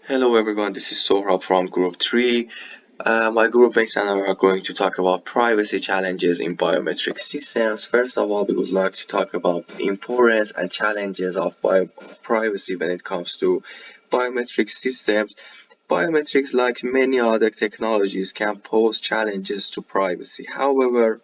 Hello everyone, this is Sohrab from Group 3. My group mates and I are going to talk about privacy challenges in biometric systems. First of all, we would like to talk about the importance and challenges of privacy when it comes to biometric systems. Biometrics, like many other technologies, can pose challenges to privacy. However,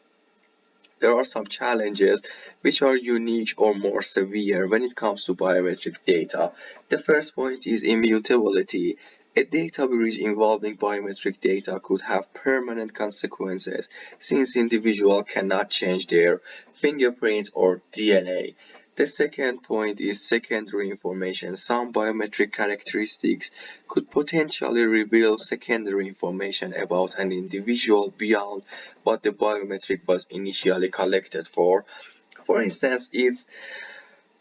there are some challenges which are unique or more severe when it comes to biometric data. The first point is immutability. A data breach involving biometric data could have permanent consequences since individuals cannot change their fingerprints or DNA. The second point is secondary information. Some biometric characteristics could potentially reveal secondary information about an individual beyond what the biometric was initially collected for. For instance, if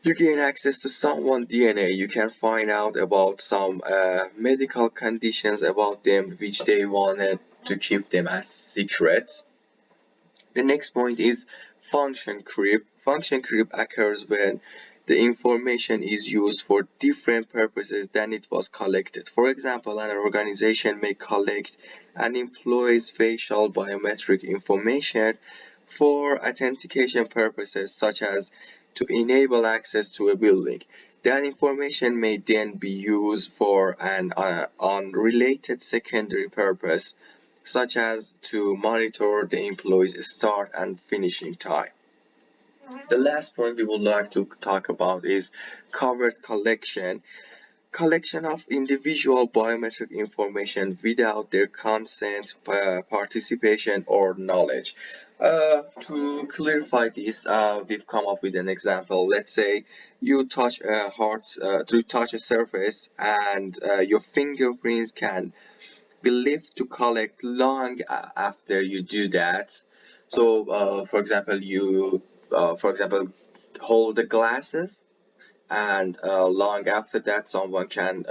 you gain access to someone's DNA, you can find out about some medical conditions about them which they wanted to keep them as secret. The next point is function creep. Function creep occurs when the information is used for different purposes than it was collected. For example, an organization may collect an employee's facial biometric information for authentication purposes, such as to enable access to a building. That information may then be used for an unrelated secondary purpose, such as to monitor the employee's start and finishing time. The last point we would like to talk about is covert collection. Collection of individual biometric information without their consent, participation, or knowledge. To clarify this, we've come up with an example. Let's say you touch a surface, and your fingerprints can be left to collect long after you do that. So, for example, hold the glasses, and long after that, someone can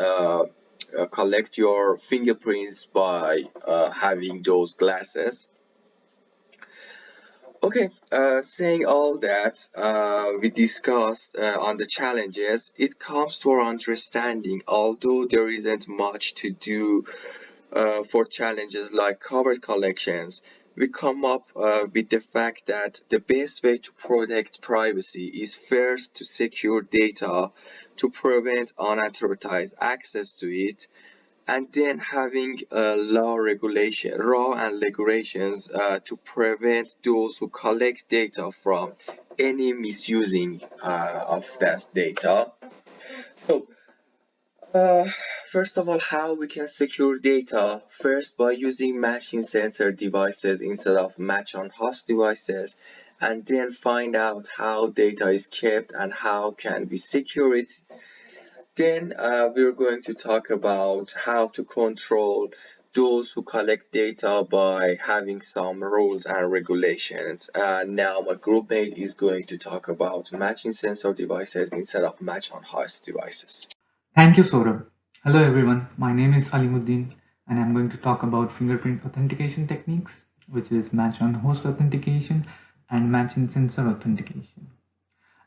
collect your fingerprints by having those glasses. Okay, saying all that, we discussed on the challenges. It comes to our understanding, although there isn't much to do for challenges like covered collections, we come up with the fact that the best way to protect privacy is first to secure data to prevent unauthorized access to it, and then having law and regulations to prevent those who collect data from any misusing of that data. So, uh, first of all, how we can secure data? First, by using matching sensor devices instead of match on host devices, and then find out how data is kept and how can we secure it. Then we're going to talk about how to control those who collect data by having some rules and regulations. Now my group mate is going to talk about matching sensor devices instead of match on host devices. Thank you, Saurabh. Hello, everyone. My name is Alimuddin, and I'm going to talk about fingerprint authentication techniques, which is match on host authentication and match in sensor authentication.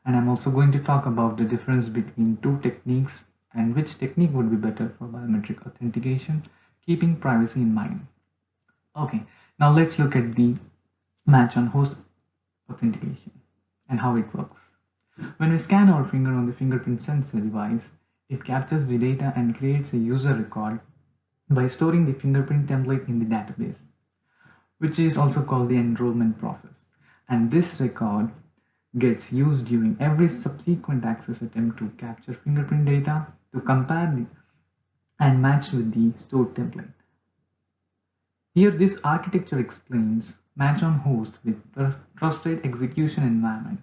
And I'm also going to talk about the difference between two techniques and which technique would be better for biometric authentication, keeping privacy in mind. Okay, now let's look at the match on host authentication and how it works. When we scan our finger on the fingerprint sensor device, it captures the data and creates a user record by storing the fingerprint template in the database, which is also called the enrollment process. And this record gets used during every subsequent access attempt to capture fingerprint data to compare and match with the stored template. Here, this architecture explains match on host with trusted execution environment.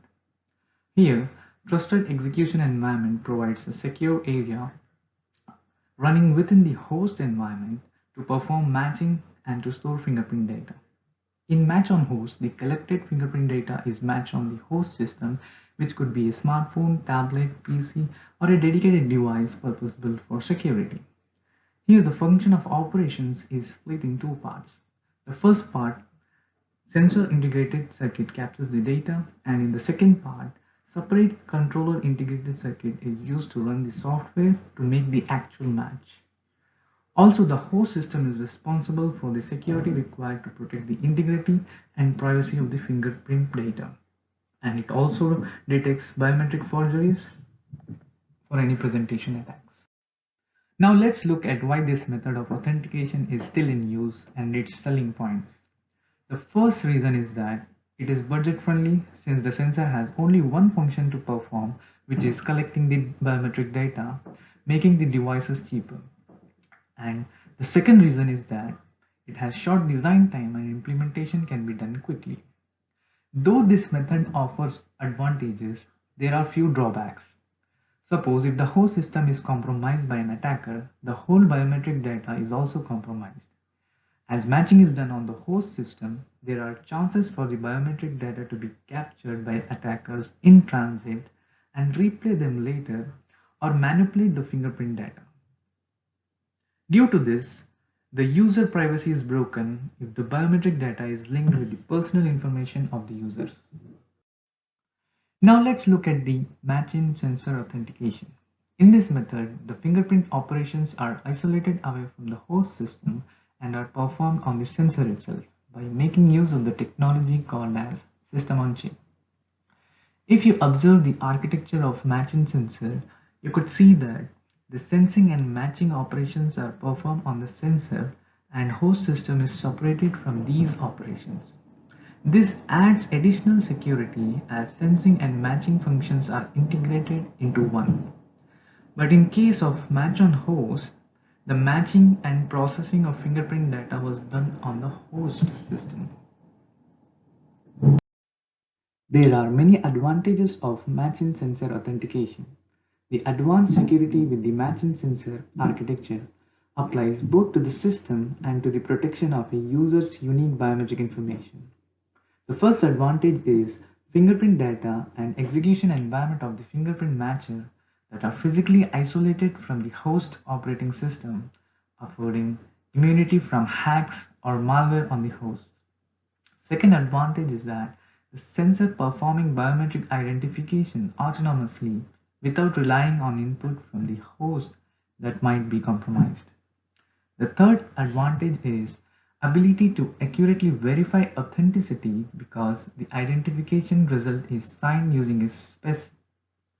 Here, trusted execution environment provides a secure area running within the host environment to perform matching and to store fingerprint data. In match on host, the collected fingerprint data is matched on the host system, which could be a smartphone, tablet, PC, or a dedicated device purpose-built for security. Here, the function of operations is split in two parts. The first part, sensor integrated circuit captures the data, and in the second part, separate controller integrated circuit is used to run the software to make the actual match. Also, the host system is responsible for the security required to protect the integrity and privacy of the fingerprint data. And it also detects biometric forgeries for any presentation attacks. Now let's look at why this method of authentication is still in use and its selling points. The first reason is that it is budget friendly since the sensor has only one function to perform, which is collecting the biometric data, making the devices cheaper. And the second reason is that it has short design time and implementation can be done quickly. Though this method offers advantages, there are few drawbacks. Suppose if the host system is compromised by an attacker, the whole biometric data is also compromised. As matching is done on the host system, there are chances for the biometric data to be captured by attackers in transit and replay them later or manipulate the fingerprint data. Due to this, the user privacy is broken if the biometric data is linked with the personal information of the users. Now let's look at the match-in sensor authentication. In this method, the fingerprint operations are isolated away from the host system and are performed on the sensor itself by making use of the technology called as system on chip. If you observe the architecture of match-in sensor, you could see that the sensing and matching operations are performed on the sensor and host system is separated from these operations. This adds additional security as sensing and matching functions are integrated into one. But in case of match on host, the matching and processing of fingerprint data was done on the host system. There are many advantages of match-in sensor authentication. The advanced security with the match-in sensor architecture applies both to the system and to the protection of a user's unique biometric information. The first advantage is fingerprint data and execution environment of the fingerprint matcher that are physically isolated from the host operating system, affording immunity from hacks or malware on the host. Second advantage is that the sensor performing biometric identification autonomously without relying on input from the host that might be compromised. The third advantage is ability to accurately verify authenticity because the identification result is signed using a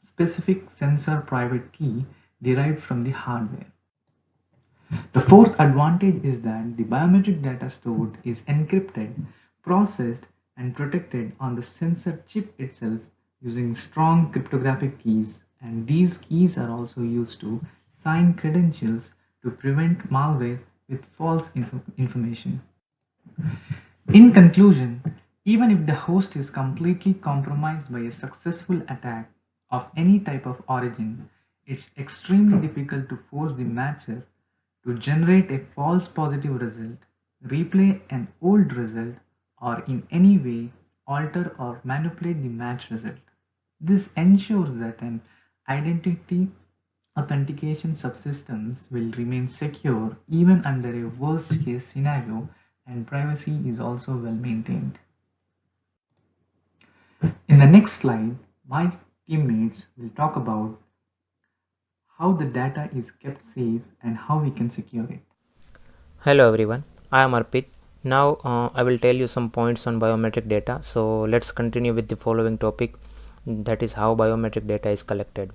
specific sensor private key derived from the hardware. The fourth advantage is that the biometric data stored is encrypted, processed, and protected on the sensor chip itself using strong cryptographic keys, and these keys are also used to sign credentials to prevent malware with false information. In conclusion, even if the host is completely compromised by a successful attack of any type of origin, it's extremely difficult to force the matcher to generate a false positive result, replay an old result, or in any way alter or manipulate the match result. This ensures that an identity authentication subsystems will remain secure even under a worst case scenario, and privacy is also well maintained. In the next slide, my teammates will talk about how the data is kept safe and how we can secure it. Hello everyone, I am Arpit. Now I will tell you some points on biometric data. So let's continue with the following topic, that is how biometric data is collected.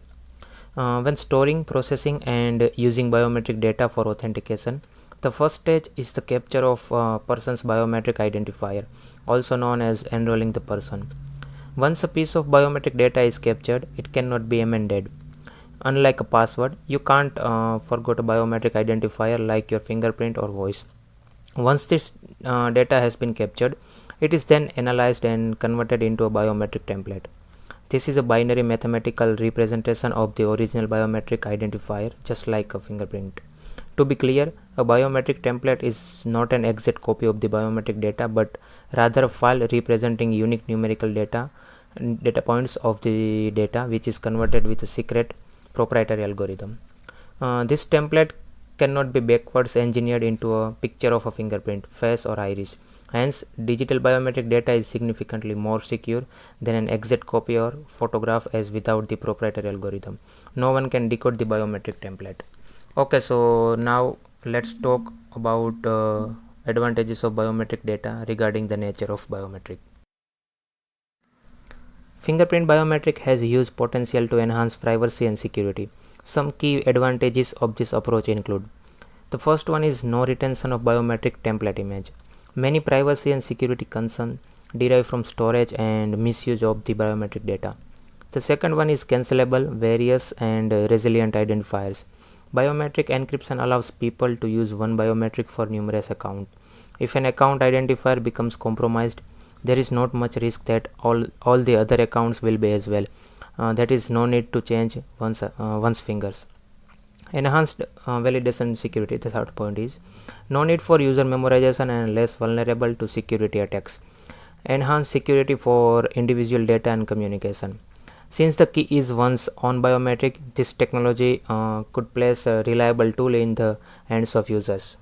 When storing, processing and using biometric data for authentication, the first stage is the capture of person's biometric identifier, also known as enrolling the person. Once a piece of biometric data is captured, it cannot be amended. Unlike a password, you can't forget a biometric identifier like your fingerprint or voice. Once this data has been captured, it is then analyzed and converted into a biometric template. This is a binary mathematical representation of the original biometric identifier, just like a fingerprint. To be clear, a biometric template is not an exact copy of the biometric data, but rather a file representing unique numerical data points of the data, which is converted with a secret proprietary algorithm. This template cannot be backwards engineered into a picture of a fingerprint, face or iris. Hence, digital biometric data is significantly more secure than an exact copy or photograph, as without the proprietary algorithm, no one can decode the biometric template. Okay, so now let's talk about advantages of biometric data regarding the nature of biometric. Fingerprint biometric has huge potential to enhance privacy and security. Some key advantages of this approach include: the first one is no retention of biometric template image. Many privacy and security concerns derive from storage and misuse of the biometric data. The second one is cancelable, various, and resilient identifiers. Biometric encryption allows people to use one biometric for numerous accounts. If an account identifier becomes compromised, there is not much risk that all the other accounts will be as well. That is no need to change one's fingers. Enhanced validation security. The third point is no need for user memorization and less vulnerable to security attacks. Enhanced security for individual data and communication. Since the key is one's own biometric, this technology could place a reliable tool in the hands of users.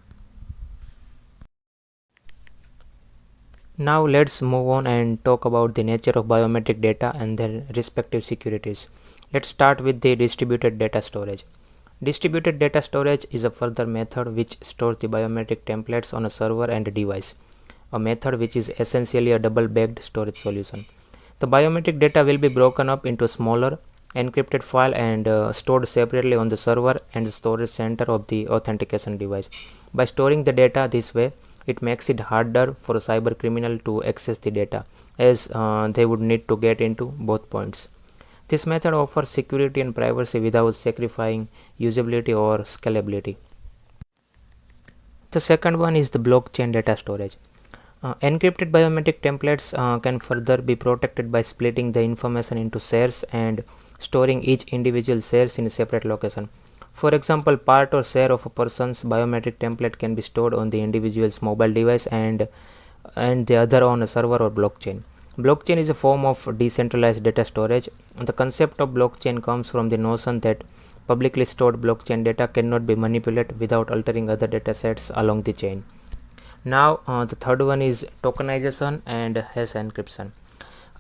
Now let's move on and talk about the nature of biometric data and their respective securities. Let's start with the distributed data storage. Distributed data storage is a further method which stores the biometric templates on a server and a device, a method which is essentially a double-baked storage solution. The biometric data will be broken up into smaller, encrypted file and stored separately on the server and the storage center of the authentication device. By storing the data this way, it makes it harder for a cyber criminal to access the data, as they would need to get into both points. This method offers security and privacy without sacrificing usability or scalability. The second one is the blockchain data storage. Encrypted biometric templates can further be protected by splitting the information into shares and storing each individual shares in a separate location. For example, part or share of a person's biometric template can be stored on the individual's mobile device and the other on a server or blockchain. Blockchain is a form of decentralized data storage. The concept of blockchain comes from the notion that publicly stored blockchain data cannot be manipulated without altering other datasets along the chain. Now, the third one is tokenization and hash encryption.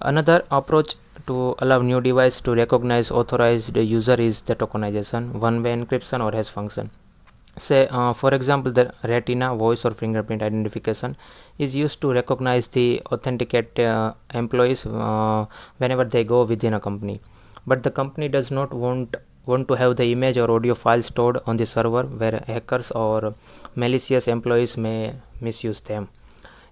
Another approach to allow new device to recognize authorized user is the tokenization, one-way encryption or hash function. Say, for example, the retina, voice or fingerprint identification is used to recognize the authenticate employees whenever they go within a company. But the company does not want to have the image or audio file stored on the server where hackers or malicious employees may misuse them.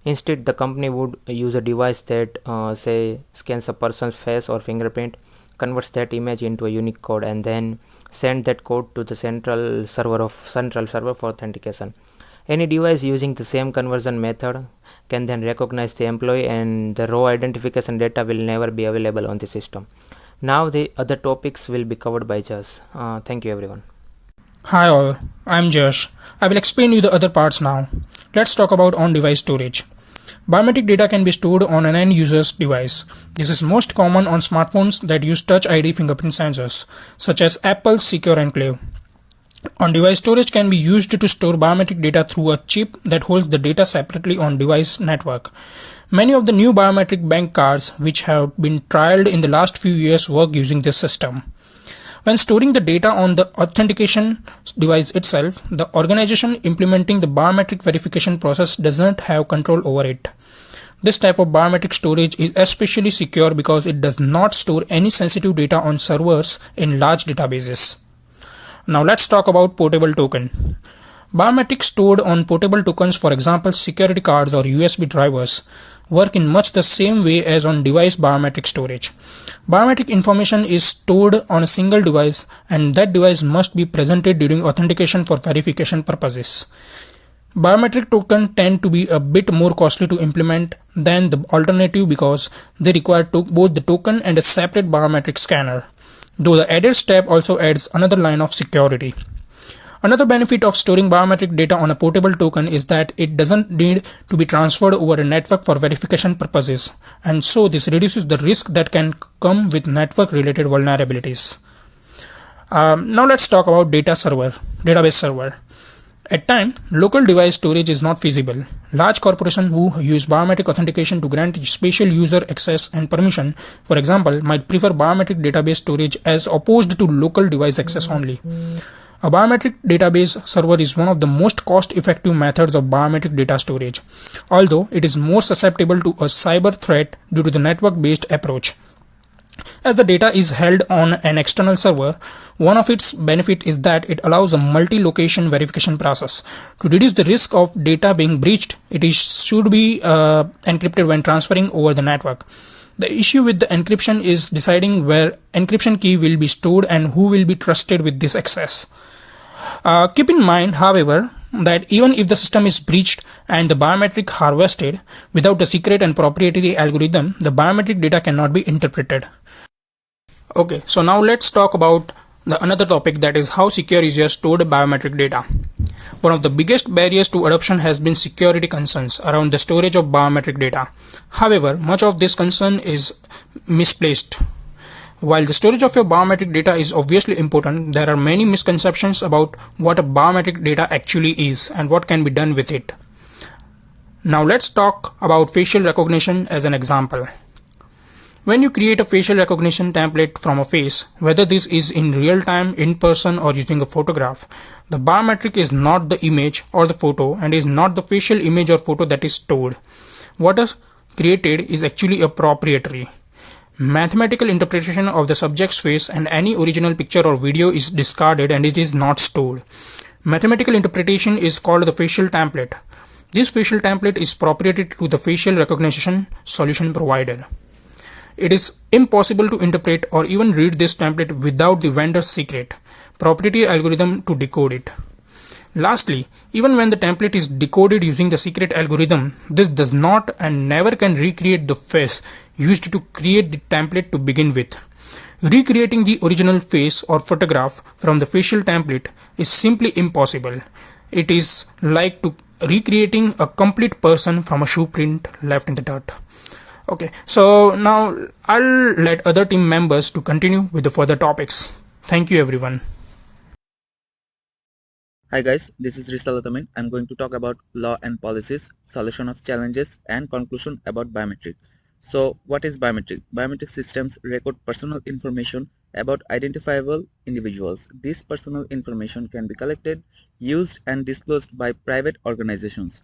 Instead, the company would use a device that say scans a person's face or fingerprint, converts that image into a unique code, and then send that code to the central server for authentication. Any device using the same conversion method can then recognize the employee, and the raw identification data will never be available on the system. Now the other topics will be covered by Jas. Thank you everyone. Hi all, I'm Josh. I will explain you the other parts now. Let's talk about on-device storage. Biometric data can be stored on an end user's device. This is most common on smartphones that use Touch ID fingerprint sensors, such as Apple's Secure Enclave. On-device storage can be used to store biometric data through a chip that holds the data separately on device network. Many of the new biometric bank cards which have been trialed in the last few years work using this system. When storing the data on the authentication device itself, the organization implementing the biometric verification process does not have control over it. This type of biometric storage is especially secure because it does not store any sensitive data on servers in large databases. Now let's talk about portable token. Biometrics stored on portable tokens, for example security cards or USB drivers, work in much the same way as on device biometric storage. Biometric information is stored on a single device and that device must be presented during authentication for verification purposes. Biometric tokens tend to be a bit more costly to implement than the alternative because they require both the token and a separate biometric scanner, though the added step also adds another line of security. Another benefit of storing biometric data on a portable token is that it doesn't need to be transferred over a network for verification purposes, and so this reduces the risk that can come with network-related vulnerabilities. Now let's talk about database server. At times, local device storage is not feasible. Large corporations who use biometric authentication to grant special user access and permission, for example, might prefer biometric database storage as opposed to local device access only. A biometric database server is one of the most cost-effective methods of biometric data storage, although it is more susceptible to a cyber threat due to the network-based approach. As the data is held on an external server, one of its benefits is that it allows a multi-location verification process. To reduce the risk of data being breached, should be encrypted when transferring over the network. The issue with the encryption is deciding where encryption key will be stored and who will be trusted with this access. Keep in mind, however, that even if the system is breached and the biometric harvested without a secret and proprietary algorithm, the biometric data cannot be interpreted. Okay, so now let's talk about another topic, that is how secure is your stored biometric data. One of the biggest barriers to adoption has been security concerns around the storage of biometric data. However, much of this concern is misplaced. While the storage of your biometric data is obviously important, there are many misconceptions about what a biometric data actually is and what can be done with it. Now let's talk about facial recognition as an example. When you create a facial recognition template from a face, whether this is in real time, in person, or using a photograph, the biometric is not the image or the photo and is not the facial image or photo that is stored. What is created is actually a proprietary. Mathematical interpretation of the subject's face and any original picture or video is discarded and it is not stored. Mathematical interpretation is called the facial template. This facial template is proprietary to the facial recognition solution provided. It is impossible to interpret or even read this template without the vendor's secret proprietary algorithm to decode it. Lastly, even when the template is decoded using the secret algorithm, this does not and never can recreate the face used to create the template to begin with. Recreating the original face or photograph from the facial template is simply impossible. It is like recreating a complete person from a shoe print left in the dirt. Okay, so now I'll let other team members to continue with the further topics. Thank you everyone. Hi guys, this is Risalatamin. I'm going to talk about law and policies, solution of challenges, and conclusion about biometric. So what is biometric? Biometric systems record personal information about identifiable individuals. This personal information can be collected, used, and disclosed by private organizations.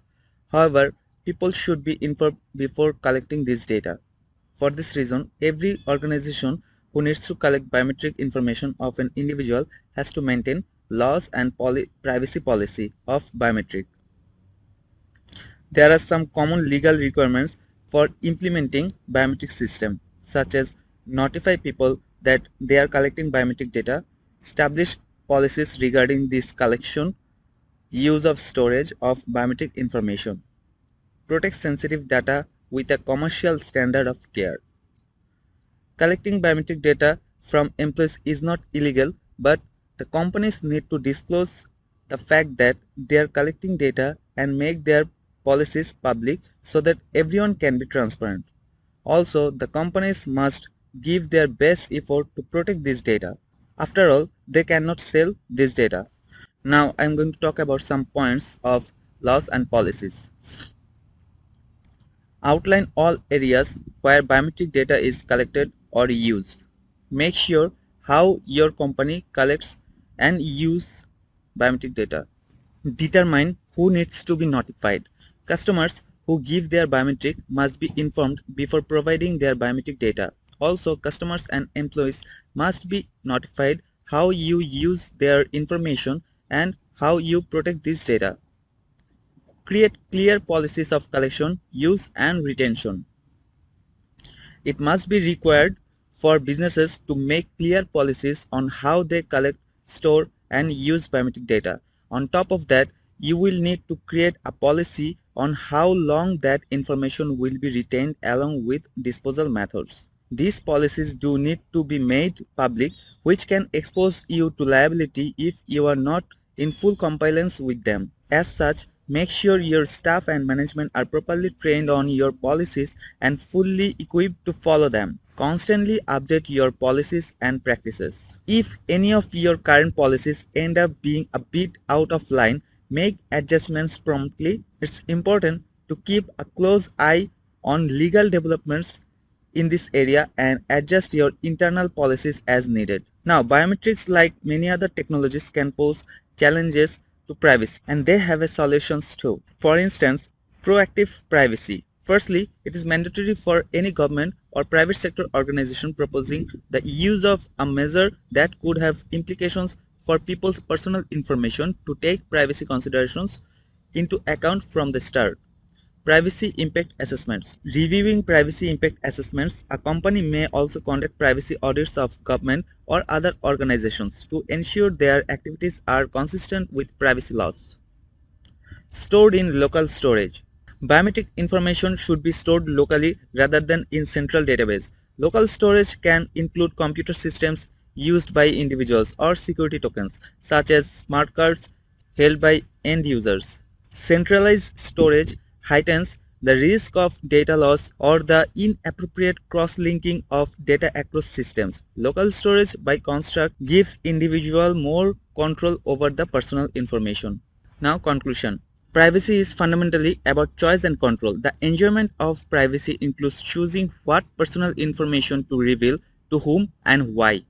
However, people should be informed before collecting this data. For this reason, every organization who needs to collect biometric information of an individual has to maintain laws and privacy policy of biometric. There are some common legal requirements for implementing biometric system, such as notify people that they are collecting biometric data, establish policies regarding this collection, use of storage of biometric information, protect sensitive data with a commercial standard of care. Collecting biometric data from employees is not illegal, but the companies need to disclose the fact that they are collecting data and make their policies public so that everyone can be transparent. Also, the companies must give their best effort to protect this data. After all, they cannot sell this data. Now, I am going to talk about some points of laws and policies. Outline all areas where biometric data is collected or used. Make sure how your company collects and uses biometric data. Determine who needs to be notified. Customers who give their biometric must be informed before providing their biometric data. Also, customers and employees must be notified how you use their information and how you protect this data. Create clear policies of collection, use, and retention. It must be required for businesses to make clear policies on how they collect, store, and use biometric data. On top of that, you will need to create a policy on how long that information will be retained along with disposal methods. These policies do need to be made public, which can expose you to liability if you are not in full compliance with them. As such, make sure your staff and management are properly trained on your policies and fully equipped to follow them. Constantly update your policies and practices. If any of your current policies end up being a bit out of line, make adjustments promptly. It's important to keep a close eye on legal developments in this area and adjust your internal policies as needed. Now, biometrics, like many other technologies, can pose challenges to privacy, and they have a solutions too. For instance, proactive privacy. Firstly, it is mandatory for any government or private sector organization proposing the use of a measure that could have implications for people's personal information to take privacy considerations into account from the start. Privacy impact assessments. Reviewing privacy impact assessments, a company may also conduct privacy audits of government or other organizations to ensure their activities are consistent with privacy laws. Stored in local storage. Biometric information should be stored locally rather than in central database. Local storage can include computer systems used by individuals or security tokens, such as smart cards held by end users. Centralized storage heightens the risk of data loss or the inappropriate cross-linking of data across systems. Local storage, by construct, gives individual more control over the personal information. Now, conclusion. Privacy is fundamentally about choice and control. The enjoyment of privacy includes choosing what personal information to reveal, to whom, and why.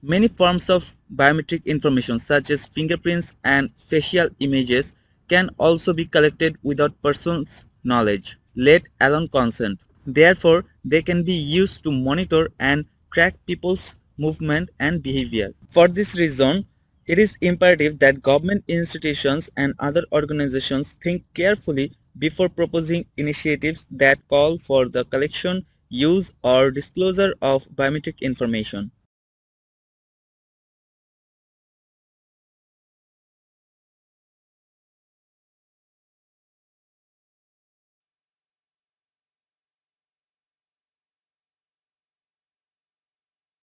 Many forms of biometric information, such as fingerprints and facial images, can also be collected without person's knowledge, let alone consent. Therefore, they can be used to monitor and track people's movement and behavior. For this reason, it is imperative that government institutions and other organizations think carefully before proposing initiatives that call for the collection, use, or disclosure of biometric information.